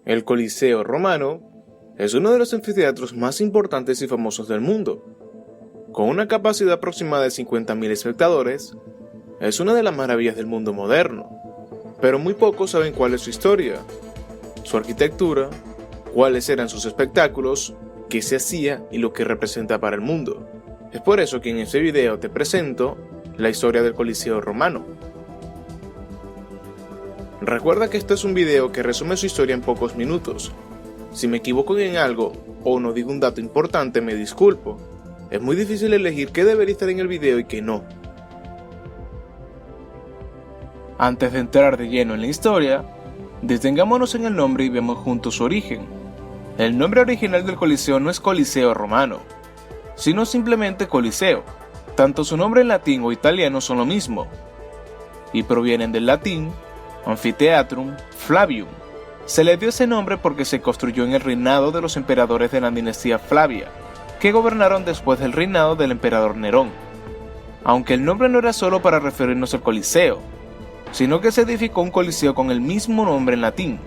El Coliseo romano es uno de los anfiteatros más importantes y famosos del mundo. Con una capacidad aproximada de 50.000 espectadores, es una de las maravillas del mundo moderno, pero muy pocos saben cuál es su historia, su arquitectura, cuáles eran sus espectáculos, qué se hacía y lo que representa para el mundo. Es por eso que en este video te presento la historia del Coliseo romano. Recuerda que este es un video que resume su historia en pocos minutos. Si me equivoco en algo o no digo un dato importante, me disculpo. Es muy difícil elegir qué debería estar en el video y qué no. Antes de entrar de lleno en la historia, detengámonos en el nombre y vemos juntos su origen. El nombre original del Coliseo no es Coliseo romano, sino simplemente Coliseo. Tanto su nombre en latín o italiano son lo mismo, y provienen del latín Amphitheatrum Flavium. Se le dio ese nombre porque se construyó en el reinado de los emperadores de la dinastía Flavia, que gobernaron después del reinado del emperador Nerón. Aunque el nombre no era solo para referirnos al Coliseo, sino que se edificó un coliseo con el mismo nombre en latín.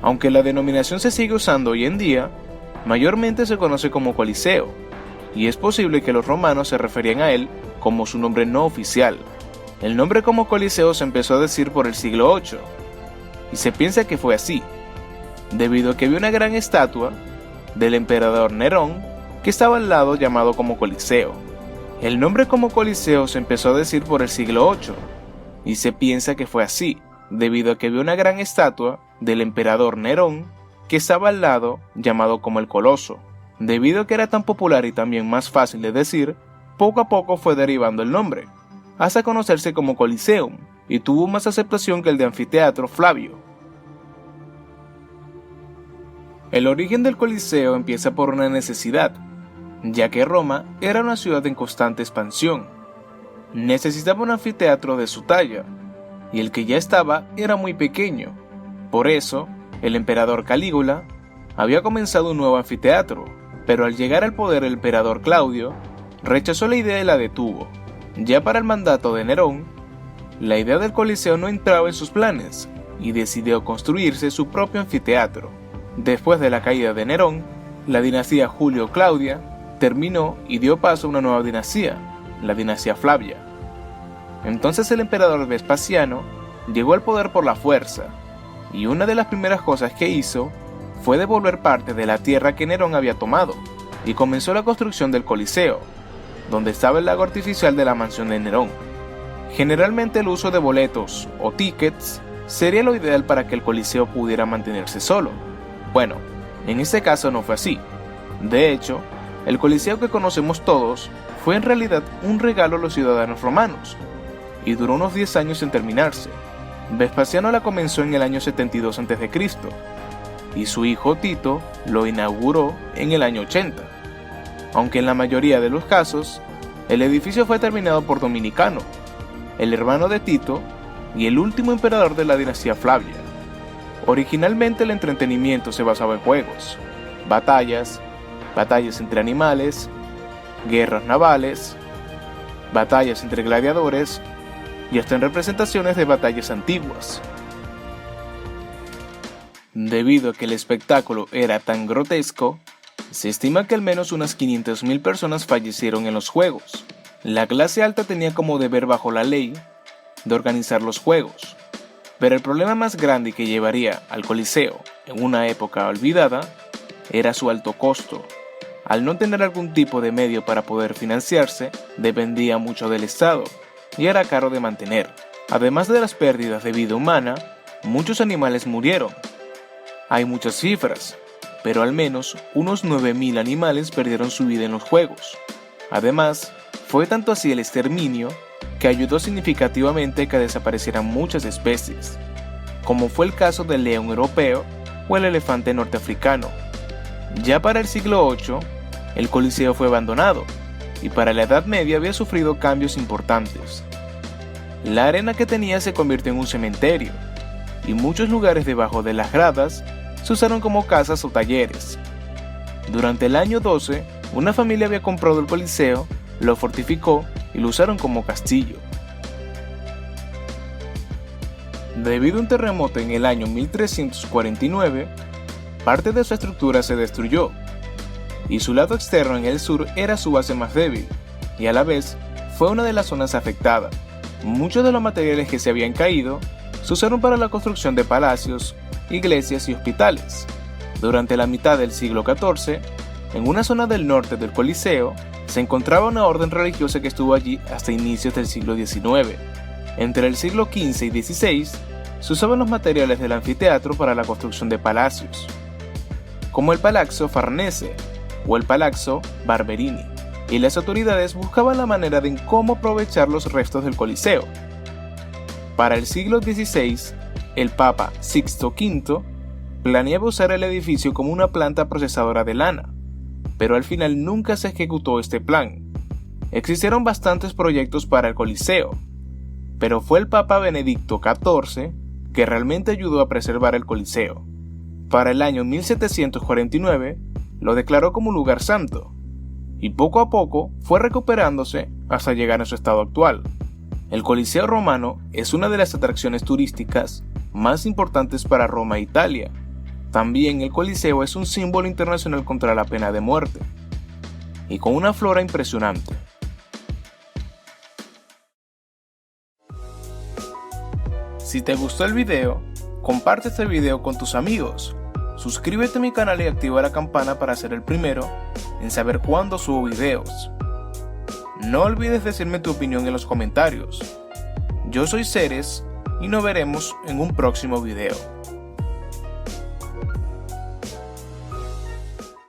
Aunque la denominación se sigue usando hoy en día, mayormente se conoce como Coliseo, y es posible que los romanos se referían a él como su nombre no oficial. El nombre como Coliseo se empezó a decir por el siglo VIII, y se piensa que fue así, debido a que había una gran estatua del emperador Nerón que estaba al lado llamado como Coliseo. El nombre como Coliseo se empezó a decir por el siglo VIII, y se piensa que fue así, debido a que había una gran estatua del emperador Nerón que estaba al lado llamado como el Coloso. Debido a que era tan popular y también más fácil de decir, poco a poco fue derivando el nombre, hasta conocerse como Coliseum, y tuvo más aceptación que el de Anfiteatro Flavio. El origen del Coliseo empieza por una necesidad, ya que Roma era una ciudad en constante expansión. Necesitaba un anfiteatro de su talla, y el que ya estaba era muy pequeño. Por eso, el emperador Calígula había comenzado un nuevo anfiteatro, pero al llegar al poder el emperador Claudio rechazó la idea y la detuvo. Ya para el mandato de Nerón, la idea del Coliseo no entraba en sus planes y decidió construirse su propio anfiteatro. Después de la caída de Nerón, la dinastía Julio-Claudia terminó y dio paso a una nueva dinastía, la dinastía Flavia. Entonces el emperador Vespasiano llegó al poder por la fuerza, y una de las primeras cosas que hizo fue devolver parte de la tierra que Nerón había tomado, y comenzó la construcción del Coliseo, donde estaba el lago artificial de la mansión de Nerón. Generalmente el uso de boletos o tickets sería lo ideal para que el Coliseo pudiera mantenerse solo. Bueno, en este caso no fue así. De hecho, el Coliseo que conocemos todos fue en realidad un regalo a los ciudadanos romanos, y duró unos 10 años en terminarse. Vespasiano la comenzó en el año 72 a.C., y su hijo Tito lo inauguró en el año 80. Aunque en la mayoría de los casos, el edificio fue terminado por Dominicano, el hermano de Tito y el último emperador de la dinastía Flavia. Originalmente el entretenimiento se basaba en juegos, batallas entre animales, guerras navales, batallas entre gladiadores y hasta en representaciones de batallas antiguas. Debido a que el espectáculo era tan grotesco, se estima que al menos unas 500.000 personas fallecieron en los juegos. La clase alta tenía como deber bajo la ley de organizar los juegos, pero el problema más grande que llevaría al Coliseo en una época olvidada era su alto costo. Al no tener algún tipo de medio para poder financiarse, dependía mucho del Estado y era caro de mantener. Además de las pérdidas de vida humana, muchos animales murieron. Hay muchas cifras, pero al menos unos 9.000 animales perdieron su vida en los juegos. Además, fue tanto así el exterminio que ayudó significativamente a que desaparecieran muchas especies, como fue el caso del león europeo o el elefante norteafricano. Ya para el siglo VIII, el Coliseo fue abandonado, y para la Edad Media había sufrido cambios importantes. La arena que tenía se convirtió en un cementerio, y muchos lugares debajo de las gradas se usaron como casas o talleres. Durante el año 12, una familia había comprado el Coliseo, lo fortificó y lo usaron como castillo. Debido a un terremoto en el año 1349, parte de su estructura se destruyó, y su lado externo en el sur era su base más débil, y a la vez fue una de las zonas afectadas. Muchos de los materiales que se habían caído se usaron para la construcción de palacios, iglesias y hospitales. Durante la mitad del siglo XIV, en una zona del norte del Coliseo, se encontraba una orden religiosa que estuvo allí hasta inicios del siglo XIX. Entre el siglo XV y XVI, se usaban los materiales del anfiteatro para la construcción de palacios, como el Palazzo Farnese o el Palazzo Barberini, y las autoridades buscaban la manera de cómo aprovechar los restos del Coliseo. Para el siglo XVI, el Papa Sixto V planeaba usar el edificio como una planta procesadora de lana, pero al final nunca se ejecutó este plan. Existieron bastantes proyectos para el Coliseo, pero fue el Papa Benedicto XIV que realmente ayudó a preservar el Coliseo. Para el año 1749 lo declaró como un lugar santo, y poco a poco fue recuperándose hasta llegar a su estado actual. El Coliseo romano es una de las atracciones turísticas más importantes para Roma e Italia. También el Coliseo es un símbolo internacional contra la pena de muerte, y con una flora impresionante. Si te gustó el video, comparte este video con tus amigos. Suscríbete a mi canal y activa la campana para ser el primero en saber cuándo subo videos. No olvides decirme tu opinión en los comentarios. Yo soy Ceres y nos veremos en un próximo video.